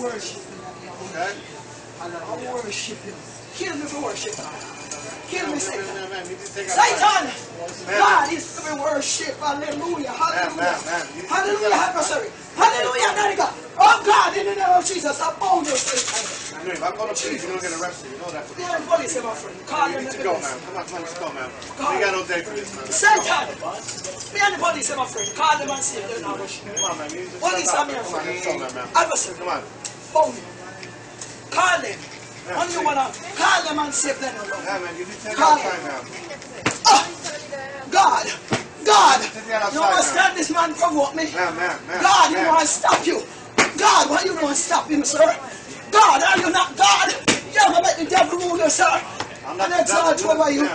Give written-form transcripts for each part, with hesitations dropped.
worship you. Okay. I worship you. Kill me for worship. Kill me, Satan. Satan! God is to be worshipped. Hallelujah. Hallelujah. Hallelujah, adversary. Hallelujah, daddy God. Oh God, in the name of Jesus, I bound you, Satan. If I go to police, you're going to get arrested. You know that. Yeah, the police, my friend. Call you them. need to go, man. Come on, let's go, man. We got no day for this, man. Satan! Me and the police, my friend. Call them and see if they're not worshiping. Come on, man. You just Police are here, come on, let's go, man. adversary. Come on. Bound you. Call them. When you wanna call them and see if they're not Yeah, man. You need to take call outside now. God! God! Take that You outside understand this man provoke me? Man. God, you want to stop you. God, why you don't want to stop him, sir? God, are you not God? You ever let the devil rule you, sir? I'm not and exalt over you.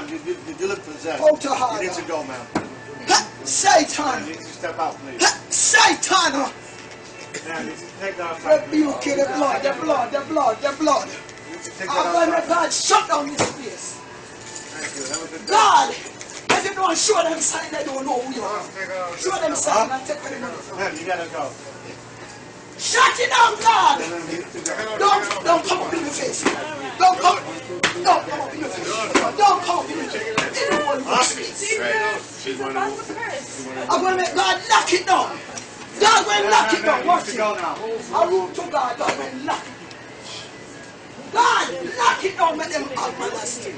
You look possessed. Go to hard. You need to go, man. Satan! You need to step out, please. Satan! Man, you need to take that outside. Rebuke you, the blood. You need to take that I'm going to outside. God shut down this place. Thank you. Have a good day. God! If you don't show them sign, they don't know who you are. Show them sign and take the money. Man, you gotta go. Shut it down, God! Man, you need to go. Don't come up in your face. Don't come up in your face. Don't come up in your face. Anyone who speaks. I'm going to make God lock it down. God will lock it down. Watch it. I root to God. God will lock it. God, lock it down. Make them out my last.